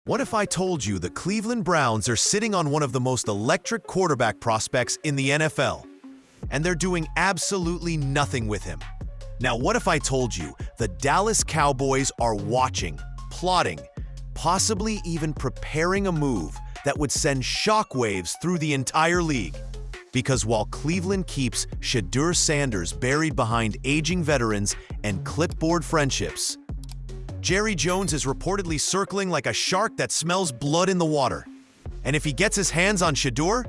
What if I told you the Cleveland Browns are sitting on one of the most electric quarterback prospects in the NFL, and they're doing absolutely nothing with him? Now, what if I told you the Dallas Cowboys are watching, plotting, possibly even preparing a move that would send shockwaves through the entire league? Because while Cleveland keeps Shedeur Sanders buried behind aging veterans and clipboard friendships, Jerry Jones is reportedly circling like a shark that smells blood in the water. And if he gets his hands on Shedeur,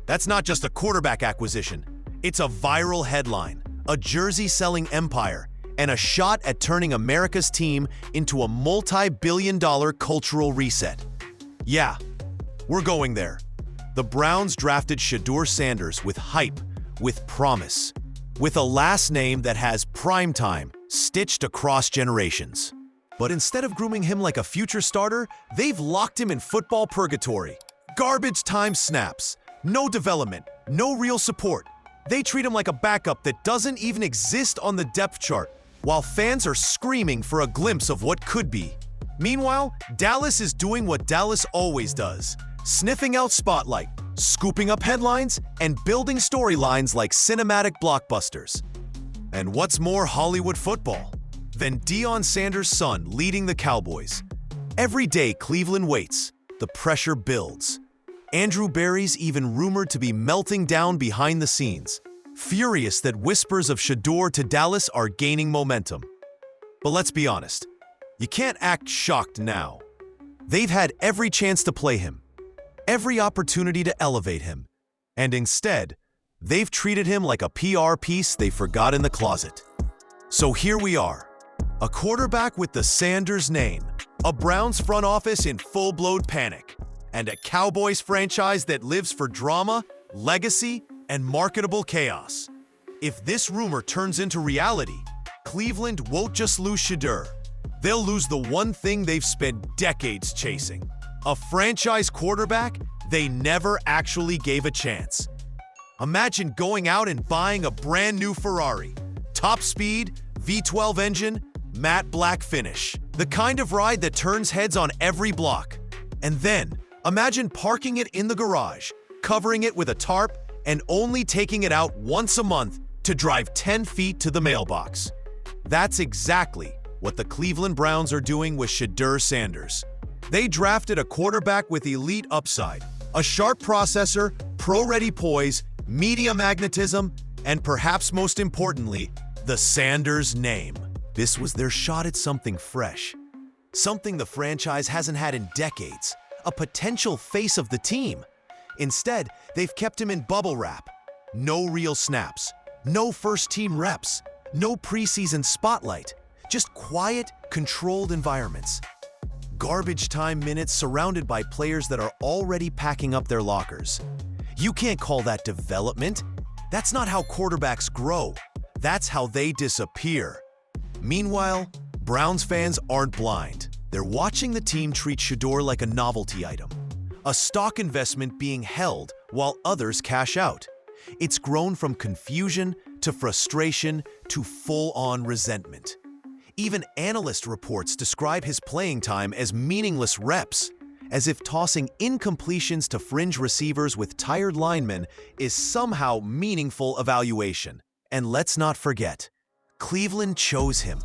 that's not just a quarterback acquisition. It's a viral headline, a jersey-selling empire, and a shot at turning America's team into a multi-billion-dollar cultural reset. Yeah, we're going there. The Browns drafted Shedeur Sanders with hype, with promise, with a last name that has primetime stitched across generations. But instead of grooming him like a future starter, they've locked him in football purgatory. Garbage time snaps, no development, no real support. They treat him like a backup that doesn't even exist on the depth chart, while fans are screaming for a glimpse of what could be. Meanwhile, Dallas is doing what Dallas always does, sniffing out spotlight, scooping up headlines, and building storylines like cinematic blockbusters. And what's more Hollywood football than Deion Sanders' son leading the Cowboys? Every day Cleveland waits, the pressure builds. Andrew Berry's even rumored to be melting down behind the scenes, furious that whispers of Shedeur to Dallas are gaining momentum. But let's be honest, you can't act shocked now. They've had every chance to play him, every opportunity to elevate him, and instead, they've treated him like a PR piece they forgot in the closet. So here we are, a quarterback with the Sanders name, a Browns front office in full-blown panic, and a Cowboys franchise that lives for drama, legacy, and marketable chaos. If this rumor turns into reality, Cleveland won't just lose Shedeur. They'll lose the one thing they've spent decades chasing, a franchise quarterback they never actually gave a chance. Imagine going out and buying a brand new Ferrari, top speed, V12 engine, matte black finish, the kind of ride that turns heads on every block. And then, imagine parking it in the garage, covering it with a tarp, and only taking it out once a month to drive 10 feet to the mailbox. That's exactly what the Cleveland Browns are doing with Shedeur Sanders. They drafted a quarterback with elite upside, a sharp processor, pro-ready poise, media magnetism, and perhaps most importantly, the Sanders name. This was their shot at something fresh, something the franchise hasn't had in decades, a potential face of the team. Instead, they've kept him in bubble wrap. No real snaps, no first-team reps, no preseason spotlight, just quiet, controlled environments. Garbage time minutes surrounded by players that are already packing up their lockers. You can't call that development. That's not how quarterbacks grow. That's how they disappear. Meanwhile, Browns fans aren't blind. They're watching the team treat Shedeur like a novelty item, a stock investment being held while others cash out. It's grown from confusion to frustration to full-on resentment. Even analyst reports describe his playing time as meaningless reps, as if tossing incompletions to fringe receivers with tired linemen is somehow meaningful evaluation. And let's not forget, Cleveland chose him.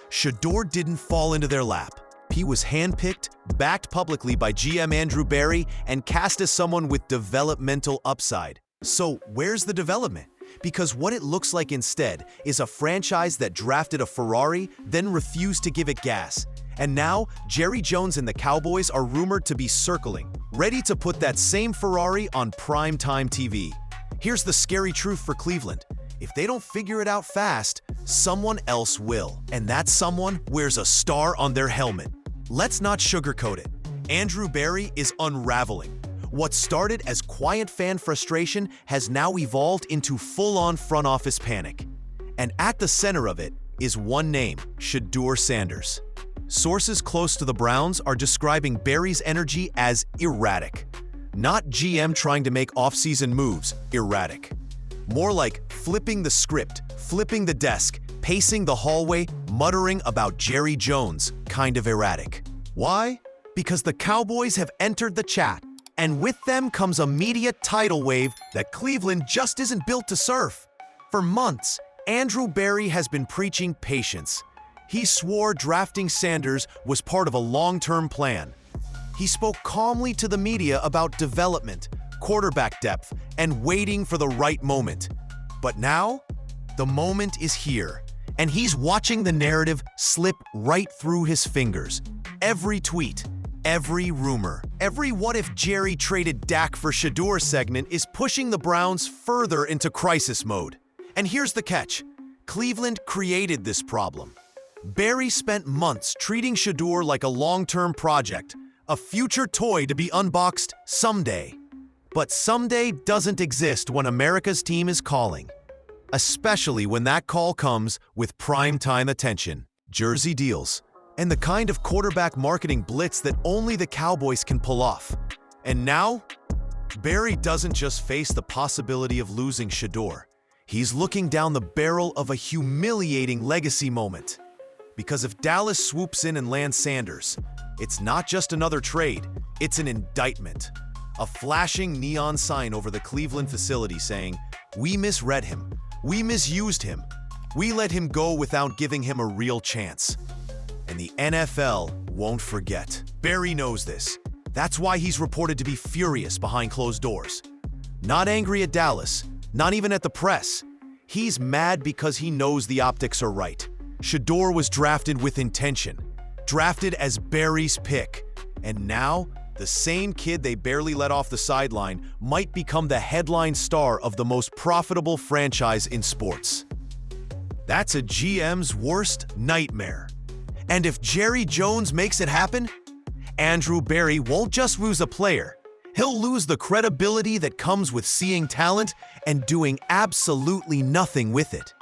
Shedeur didn't fall into their lap. He was handpicked, backed publicly by GM Andrew Berry, and cast as someone with developmental upside. So where's the development? Because what it looks like instead is a franchise that drafted a Ferrari, then refused to give it gas. And now, Jerry Jones and the Cowboys are rumored to be circling, ready to put that same Ferrari on primetime TV. Here's the scary truth for Cleveland. If they don't figure it out fast, someone else will. And that someone wears a star on their helmet. Let's not sugarcoat it. Andrew Berry is unraveling. What started as quiet fan frustration has now evolved into full-on front office panic. And at the center of it is one name, Shedeur Sanders. Sources close to the Browns are describing Berry's energy as erratic. Not GM trying to make off-season moves, erratic. More like flipping the script, flipping the desk, pacing the hallway, muttering about Jerry Jones, kind of erratic. Why? Because the Cowboys have entered the chat, and with them comes a media tidal wave that Cleveland just isn't built to surf. For months, Andrew Berry has been preaching patience. He swore drafting Sanders was part of a long-term plan. He spoke calmly to the media about development, quarterback depth, and waiting for the right moment. But now, the moment is here, and he's watching the narrative slip right through his fingers. Every tweet, every rumor, every what if Jerry traded Dak for Shedeur segment is pushing the Browns further into crisis mode. And here's the catch. Cleveland created this problem. Berry spent months treating Shedeur like a long-term project, a future toy to be unboxed someday. But someday doesn't exist when America's team is calling. Especially when that call comes with prime-time attention, jersey deals, and the kind of quarterback marketing blitz that only the Cowboys can pull off. And now, Berry doesn't just face the possibility of losing Shedeur. He's looking down the barrel of a humiliating legacy moment. Because if Dallas swoops in and lands Sanders, it's not just another trade, it's an indictment. A flashing neon sign over the Cleveland facility saying, "We misread him. We misused him. We let him go without giving him a real chance." And the NFL won't forget. Berry knows this. That's why he's reported to be furious behind closed doors. Not angry at Dallas, not even at the press. He's mad because he knows the optics are right. Shedeur was drafted with intention, drafted as Berry's pick. And now, the same kid they barely let off the sideline might become the headline star of the most profitable franchise in sports. That's a GM's worst nightmare. And if Jerry Jones makes it happen, Andrew Berry won't just lose a player. He'll lose the credibility that comes with seeing talent and doing absolutely nothing with it.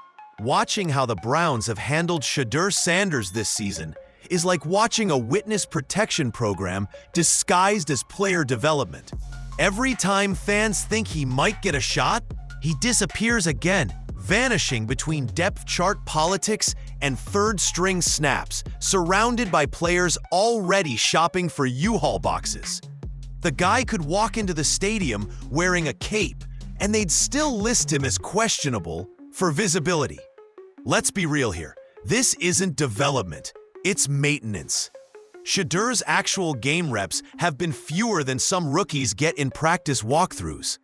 Watching how the Browns have handled Shedeur Sanders this season is like watching a witness protection program disguised as player development. Every time fans think he might get a shot, he disappears again, vanishing between depth chart politics and third-string snaps, surrounded by players already shopping for U-Haul boxes. The guy could walk into the stadium wearing a cape, and they'd still list him as questionable for visibility. Let's be real here. This isn't development. It's maintenance. Shedeur's actual game reps have been fewer than some rookies get in practice walkthroughs.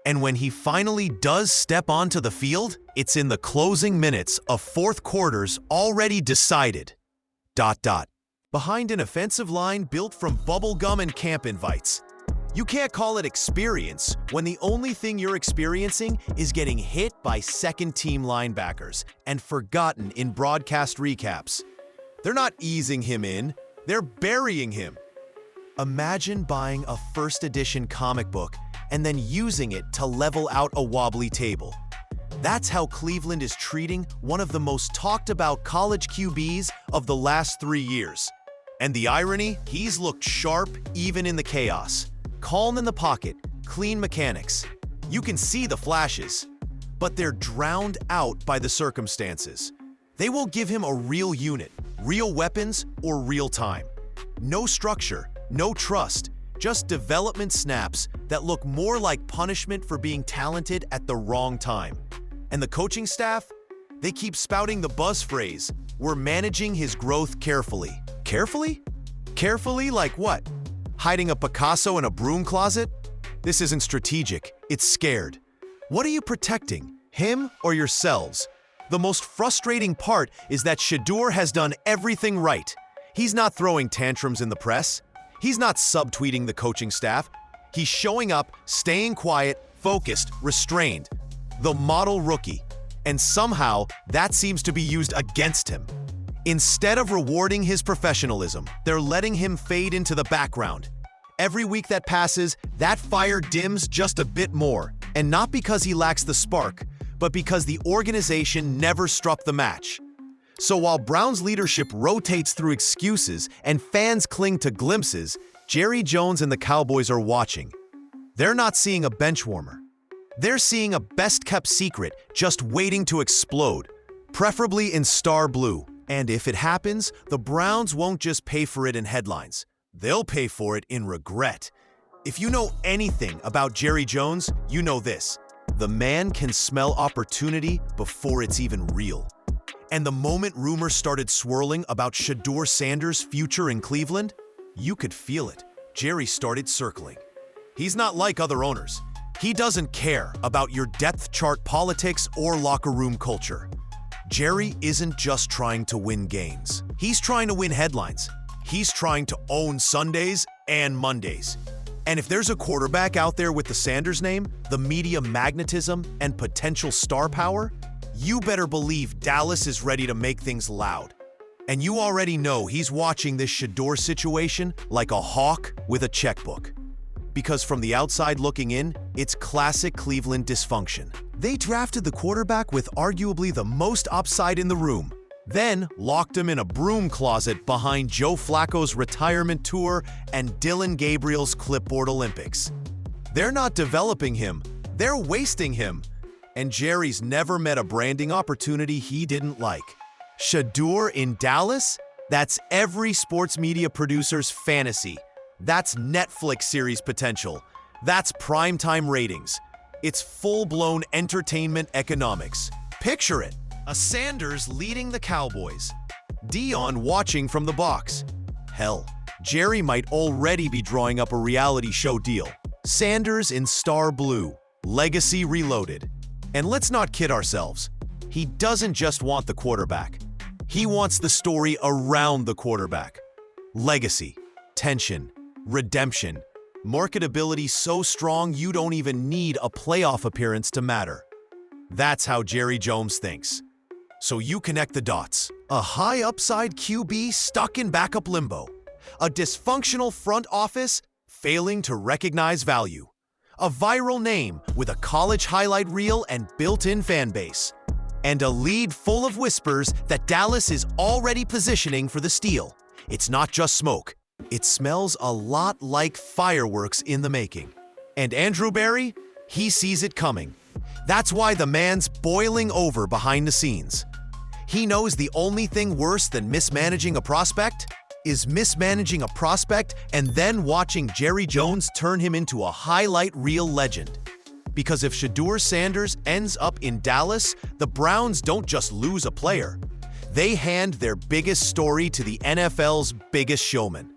And when he finally does step onto the field, it's in the closing minutes of fourth quarters already decided. ... Behind an offensive line built from bubblegum and camp invites. You can't call it experience when the only thing you're experiencing is getting hit by second-team linebackers and forgotten in broadcast recaps. They're not easing him in, they're burying him. Imagine buying a first edition comic book and then using it to level out a wobbly table. That's how Cleveland is treating one of the most talked about college QBs of the last 3 years. And the irony, he's looked sharp even in the chaos. Calm in the pocket, clean mechanics. You can see the flashes, but they're drowned out by the circumstances. They will give him a real unit, real weapons, or real time. No structure, no trust, just development snaps that look more like punishment for being talented at the wrong time. And the coaching staff? They keep spouting the buzz phrase, "We're managing his growth carefully." Carefully? Carefully like what? Hiding a Picasso in a broom closet? This isn't strategic, it's scared. What are you protecting, him or yourselves? The most frustrating part is that Shedeur has done everything right. He's not throwing tantrums in the press. He's not subtweeting the coaching staff. He's showing up, staying quiet, focused, restrained. The model rookie. And somehow, that seems to be used against him. Instead of rewarding his professionalism, they're letting him fade into the background. Every week that passes, that fire dims just a bit more. And not because he lacks the spark, but because the organization never struck the match. So while Browns leadership rotates through excuses and fans cling to glimpses, Jerry Jones and the Cowboys are watching. They're not seeing a bench warmer. They're seeing a best-kept secret just waiting to explode, preferably in star blue. And if it happens, the Browns won't just pay for it in headlines. they'll pay for it in regret. If you know anything about Jerry Jones, you know this. The man can smell opportunity before it's even real. And the moment rumors started swirling about Shedeur Sanders' future in Cleveland, you could feel it. Jerry started circling. He's not like other owners. He doesn't care about your depth chart politics or locker room culture. Jerry isn't just trying to win games. He's trying to win headlines. He's trying to own Sundays and Mondays. And if there's a quarterback out there with the Sanders name, the media magnetism, and potential star power, you better believe Dallas is ready to make things loud. And you already know he's watching this Shedeur situation like a hawk with a checkbook. Because from the outside looking in, it's classic Cleveland dysfunction. They drafted the quarterback with arguably the most upside in the room, then locked him in a broom closet behind Joe Flacco's retirement tour and Dylan Gabriel's clipboard Olympics. They're not developing him, they're wasting him. And Jerry's never met a branding opportunity he didn't like. Shedeur in Dallas? That's every sports media producer's fantasy. That's Netflix series potential. That's primetime ratings. It's full-blown entertainment economics. Picture it. A Sanders leading the Cowboys. Dion watching from the box. Hell, Jerry might already be drawing up a reality show deal. Sanders in Star Blue. Legacy reloaded. And let's not kid ourselves. He doesn't just want the quarterback. He wants the story around the quarterback. Legacy, tension, redemption, marketability so strong you don't even need a playoff appearance to matter. That's how Jerry Jones thinks. So you connect the dots. A high upside QB stuck in backup limbo. A dysfunctional front office failing to recognize value. A viral name with a college highlight reel and built-in fan base. And a lead full of whispers that Dallas is already positioning for the steal. It's not just smoke. It smells a lot like fireworks in the making. And Andrew Berry, he sees it coming. That's why the man's boiling over behind the scenes. He knows the only thing worse than mismanaging a prospect is mismanaging a prospect and then watching Jerry Jones turn him into a highlight reel legend. Because if Shedeur Sanders ends up in Dallas, the Browns don't just lose a player. They hand their biggest story to the NFL's biggest showman.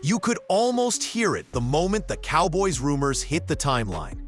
You could almost hear it the moment the Cowboys rumors hit the timeline.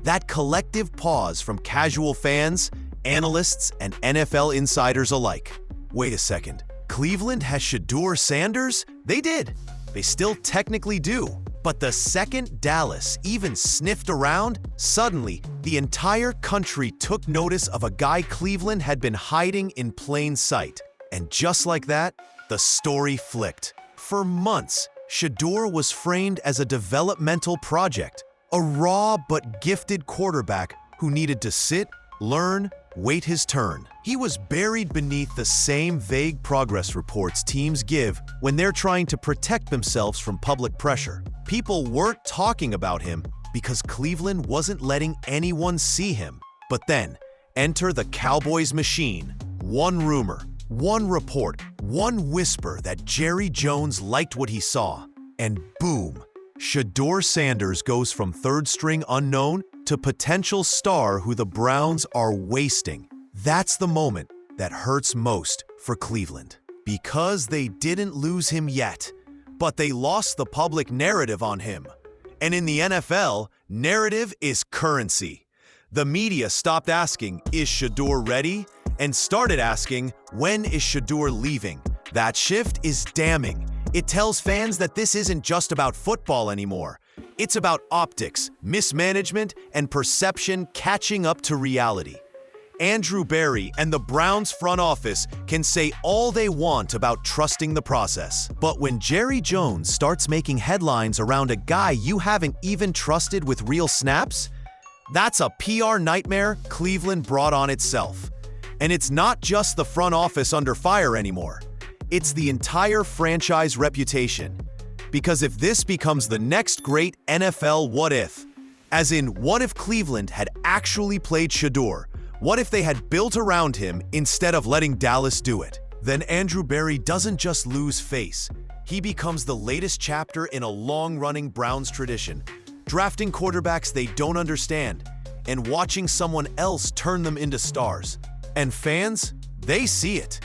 That collective pause from casual fans, analysts, and NFL insiders alike. Wait a second. Cleveland has Shedeur Sanders? They did. They still technically do. But the second Dallas even sniffed around, suddenly the entire country took notice of a guy Cleveland had been hiding in plain sight. And just like that, the story flipped. For months, Shedeur was framed as a developmental project, a raw but gifted quarterback who needed to sit, learn, wait his turn. He was buried beneath the same vague progress reports teams give when they're trying to protect themselves from public pressure. People weren't talking about him because Cleveland wasn't letting anyone see him. But then, enter the Cowboys machine. One rumor, one report, one whisper that Jerry Jones liked what he saw. And boom, Shedeur Sanders goes from third-string unknown to potential star who the Browns are wasting. That's the moment that hurts most for Cleveland. Because they didn't lose him yet, but they lost the public narrative on him. And in the NFL, narrative is currency. The media stopped asking, is Shedeur ready? And started asking, when is Shedeur leaving? That shift is damning. It tells fans that this isn't just about football anymore. It's about optics, mismanagement, and perception catching up to reality. Andrew Berry and the Browns front office can say all they want about trusting the process. But when Jerry Jones starts making headlines around a guy you haven't even trusted with real snaps, that's a PR nightmare Cleveland brought on itself. And it's not just the front office under fire anymore. It's the entire franchise reputation. Because if this becomes the next great NFL what if, as in what if Cleveland had actually played Shedeur, what if they had built around him instead of letting Dallas do it? Then Andrew Berry doesn't just lose face, He becomes the latest chapter in a long-running Browns tradition, drafting quarterbacks they don't understand and watching someone else turn them into stars. And fans, they see it.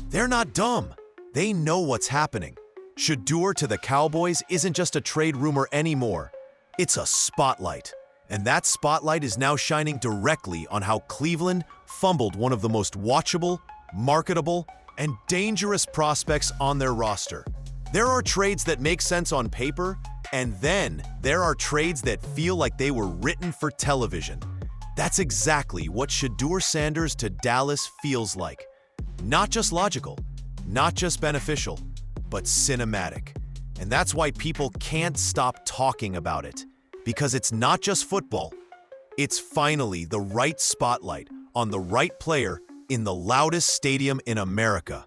They're not dumb. They know what's happening. Shedeur to the Cowboys isn't just a trade rumor anymore. It's a spotlight. And that spotlight is now shining directly on how Cleveland fumbled one of the most watchable, marketable, and dangerous prospects on their roster. There are trades that make sense on paper, and then there are trades that feel like they were written for television. That's exactly what Shedeur Sanders to Dallas feels like. Not just logical, not just beneficial, but cinematic. And that's why people can't stop talking about it. Because it's not just football. It's finally the right spotlight on the right player in the loudest stadium in America.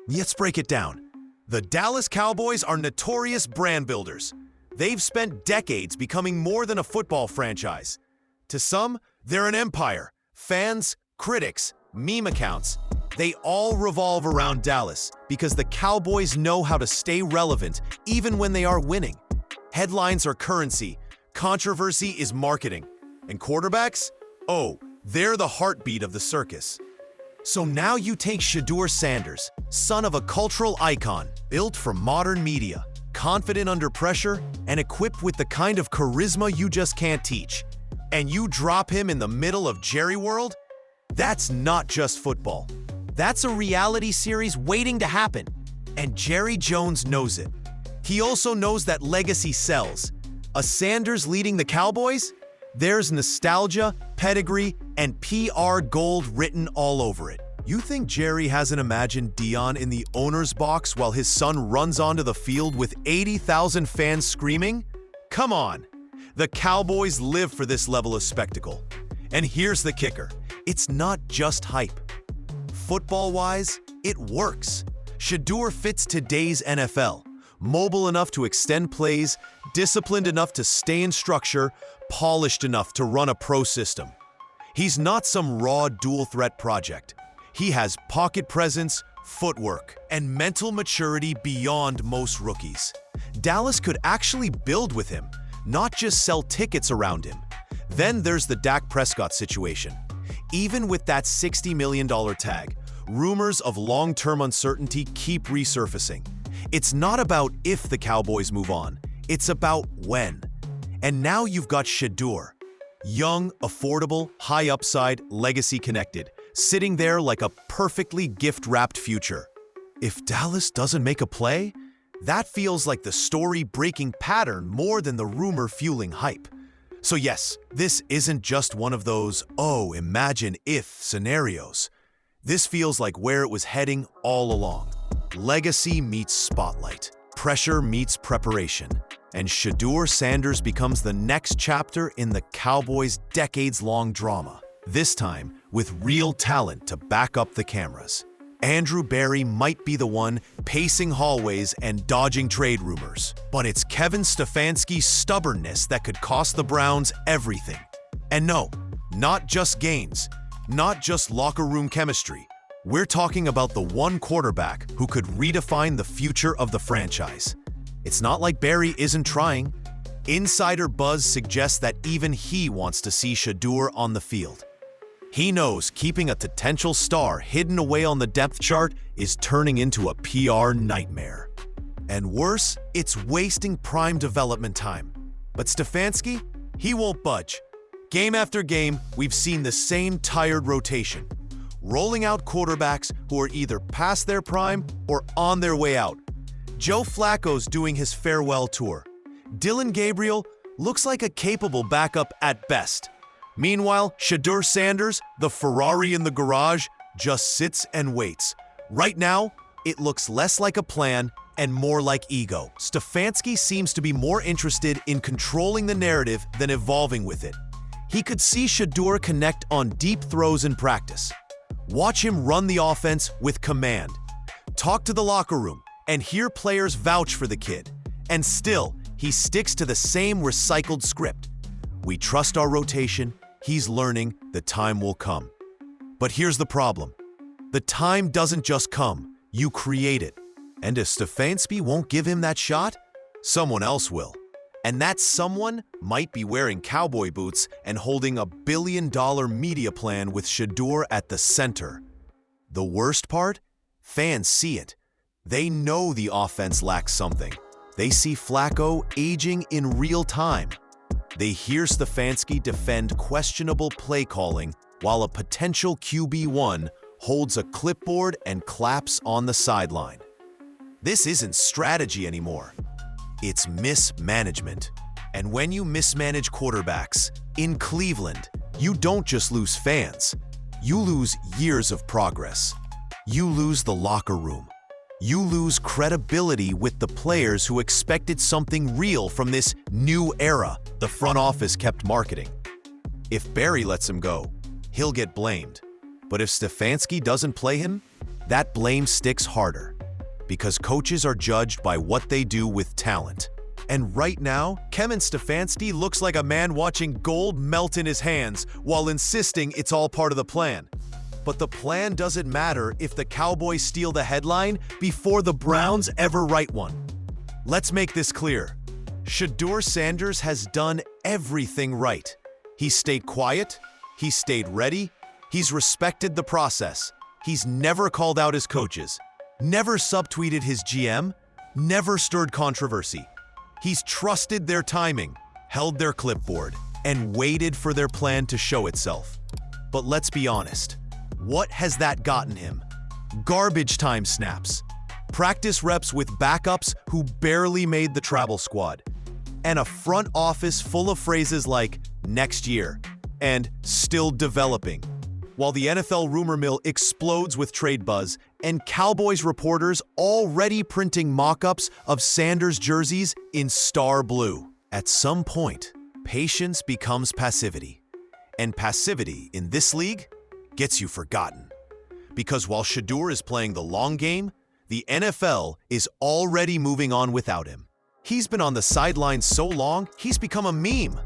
Let's break it down. The Dallas Cowboys are notorious brand builders. They've spent decades becoming more than a football franchise. To some, they're an empire. Fans, critics, meme accounts, they all revolve around Dallas because the Cowboys know how to stay relevant even when they are winning. Headlines are currency, controversy is marketing, and quarterbacks? Oh, they're the heartbeat of the circus. So now you take Shedeur Sanders, son of a cultural icon, built for modern media, confident under pressure, and equipped with the kind of charisma you just can't teach. And you drop him in the middle of Jerry World? That's not just football. That's a reality series waiting to happen. And Jerry Jones knows it. He also knows that legacy sells. A Sanders leading the Cowboys? There's nostalgia, pedigree, and PR gold written all over it. You think Jerry hasn't imagined Dion in the owner's box while his son runs onto the field with 80,000 fans screaming? Come on. The Cowboys live for this level of spectacle. And here's the kicker. It's not just hype. Football-wise, it works. Shedeur fits today's NFL. Mobile enough to extend plays, disciplined enough to stay in structure, polished enough to run a pro system. He's not some raw dual-threat project. He has pocket presence, footwork, and mental maturity beyond most rookies. Dallas could actually build with him, not just sell tickets around him. Then there's the Dak Prescott situation. Even with that $60 million tag, rumors of long-term uncertainty keep resurfacing. It's not about if the Cowboys move on, it's about when. And now you've got Shedeur. Young, affordable, high upside, legacy connected, sitting there like a perfectly gift-wrapped future. If Dallas doesn't make a play, that feels like the story-breaking pattern more than the rumor-fueling hype. So yes, this isn't just one of those, oh, imagine if scenarios. This feels like where it was heading all along. Legacy meets spotlight. Pressure meets preparation. And Shedeur Sanders becomes the next chapter in the Cowboys' decades-long drama. This time, with real talent to back up the cameras. Andrew Berry might be the one pacing hallways and dodging trade rumors, but it's Kevin Stefanski's stubbornness that could cost the Browns everything. And no, not just gains, not just locker room chemistry. We're talking about the one quarterback who could redefine the future of the franchise. It's not like Berry isn't trying. Insider buzz suggests that even he wants to see Shedeur on the field. He knows keeping a potential star hidden away on the depth chart is turning into a PR nightmare. And worse, it's wasting prime development time. But Stefanski, he won't budge. Game after game, we've seen the same tired rotation, rolling out quarterbacks who are either past their prime or on their way out. Joe Flacco's doing his farewell tour. Dillon Gabriel looks like a capable backup at best. Meanwhile, Shedeur Sanders, the Ferrari in the garage, just sits and waits. Right now, it looks less like a plan and more like ego. Stefanski seems to be more interested in controlling the narrative than evolving with it. He could see Shedeur connect on deep throws in practice. Watch him run the offense with command. Talk to the locker room and hear players vouch for the kid. And still, he sticks to the same recycled script. We trust our rotation. He's learning, the time will come. But here's the problem. The time doesn't just come, you create it. And if Stefanski won't give him that shot, someone else will. And that someone might be wearing cowboy boots and holding a billion-dollar media plan with Shedeur at the center. The worst part? Fans see it. They know the offense lacks something. They see Flacco aging in real time. They hear Stefanski defend questionable play calling while a potential QB1 holds a clipboard and claps on the sideline. This isn't strategy anymore. It's mismanagement. And when you mismanage quarterbacks, in Cleveland, you don't just lose fans. You lose years of progress. You lose the locker room. You lose credibility with the players who expected something real from this new era the front office kept marketing. If Barry lets him go, he'll get blamed. But if Stefanski doesn't play him, that blame sticks harder. Because coaches are judged by what they do with talent. And right now, Kevin Stefanski looks like a man watching gold melt in his hands while insisting it's all part of the plan. But the plan doesn't matter if the Cowboys steal the headline before the Browns ever write one. Let's make this clear. Shedeur Sanders has done everything right. He stayed quiet, he stayed ready, he's respected the process, he's never called out his coaches, never subtweeted his GM, never stirred controversy. He's trusted their timing, held their clipboard, and waited for their plan to show itself. But let's be honest. What has that gotten him? Garbage time snaps, practice reps with backups who barely made the travel squad, and a front office full of phrases like next year and still developing. While the NFL rumor mill explodes with trade buzz and Cowboys reporters already printing mock-ups of Sanders jerseys in star blue. At some point, patience becomes passivity. And passivity in this league gets you forgotten. Because while Shedeur is playing the long game, the NFL is already moving on without him. He's been on the sidelines so long, he's become a meme.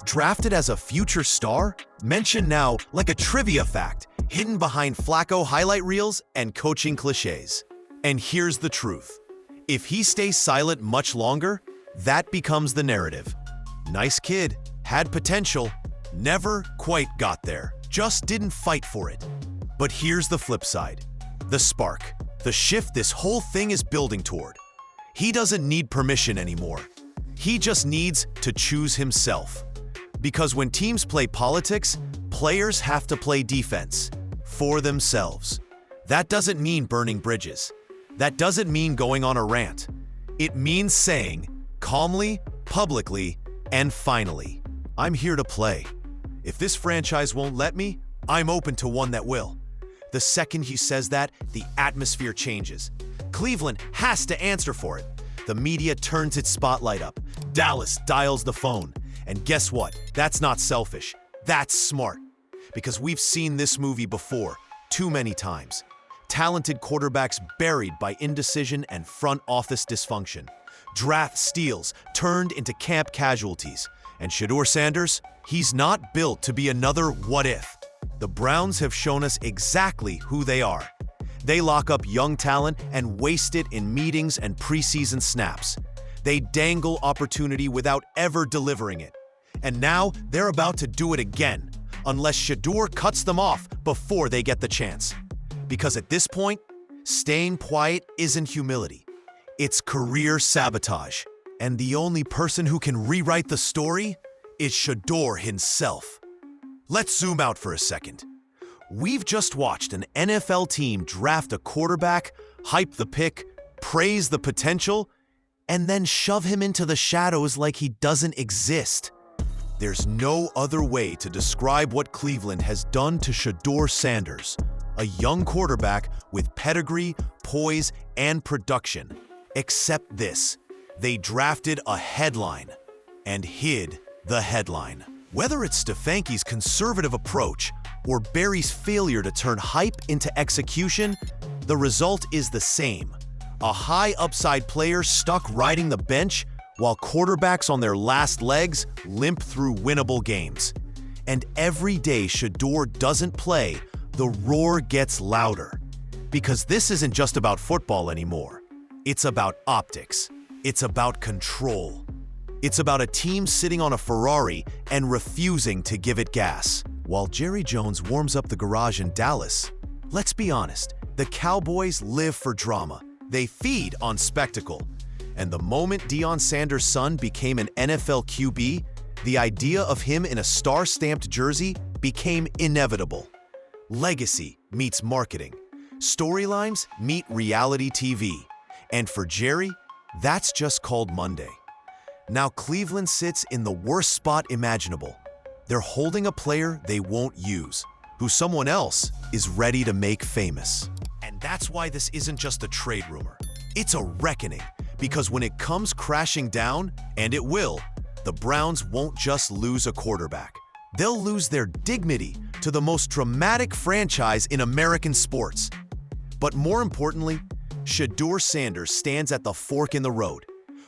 Drafted as a future star, mentioned now like a trivia fact, hidden behind Flacco highlight reels and coaching cliches. And here's the truth. If he stays silent much longer, that becomes the narrative. Nice kid, had potential, never quite got there. Just didn't fight for it. But here's the flip side. The spark. The shift this whole thing is building toward. He doesn't need permission anymore. He just needs to choose himself. Because when teams play politics, players have to play defense for themselves. That doesn't mean burning bridges. That doesn't mean going on a rant. It means saying, calmly, publicly, and finally, I'm here to play. If this franchise won't let me, I'm open to one that will. The second he says that, the atmosphere changes. Cleveland has to answer for it. The media turns its spotlight up. Dallas dials the phone. And guess what? That's not selfish. That's smart. Because we've seen this movie before, too many times. Talented quarterbacks buried by indecision and front office dysfunction. Draft steals turned into camp casualties. And Shedeur Sanders? He's not built to be another what if. The Browns have shown us exactly who they are. They lock up young talent and waste it in meetings and preseason snaps. They dangle opportunity without ever delivering it. And now they're about to do it again, unless Shedeur cuts them off before they get the chance. Because at this point, staying quiet isn't humility. It's career sabotage. And the only person who can rewrite the story is Shedeur himself. Let's zoom out for a second. We've just watched an NFL team draft a quarterback, hype the pick, praise the potential, and then shove him into the shadows like he doesn't exist. There's no other way to describe what Cleveland has done to Shedeur Sanders, a young quarterback with pedigree, poise, and production, except this. They drafted a headline and hid the headline. Whether it's Stefanski's conservative approach or Barry's failure to turn hype into execution, the result is the same. A high upside player stuck riding the bench while quarterbacks on their last legs limp through winnable games. And every day Shedeur doesn't play, the roar gets louder. Because this isn't just about football anymore. It's about optics. It's about control. It's about a team sitting on a Ferrari and refusing to give it gas. While Jerry Jones warms up the garage in Dallas, let's be honest, the Cowboys live for drama. They feed on spectacle. And the moment Deion Sanders' son became an NFL QB, the idea of him in a star-stamped jersey became inevitable. Legacy meets marketing. Storylines meet reality TV. And for Jerry, that's just called Monday. Now Cleveland sits in the worst spot imaginable. They're holding a player they won't use, who someone else is ready to make famous. And that's why this isn't just a trade rumor. It's a reckoning, because when it comes crashing down, and it will, the Browns won't just lose a quarterback. They'll lose their dignity to the most dramatic franchise in American sports. But more importantly, Shedeur Sanders stands at the fork in the road.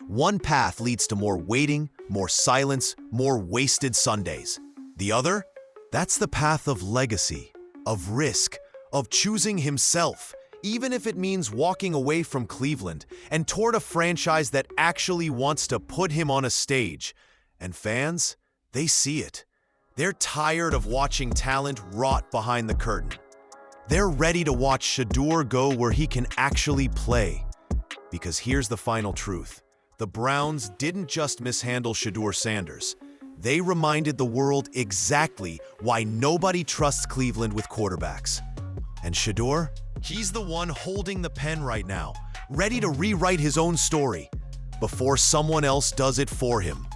One path leads to more waiting, more silence, more wasted Sundays. The other? That's the path of legacy, of risk, of choosing himself, even if it means walking away from Cleveland and toward a franchise that actually wants to put him on a stage. And fans, they see it. They're tired of watching talent rot behind the curtain. They're ready to watch Shedeur go where he can actually play. Because here's the final truth. The Browns didn't just mishandle Shedeur Sanders. They reminded the world exactly why nobody trusts Cleveland with quarterbacks. And Shedeur? He's the one holding the pen right now, ready to rewrite his own story before someone else does it for him.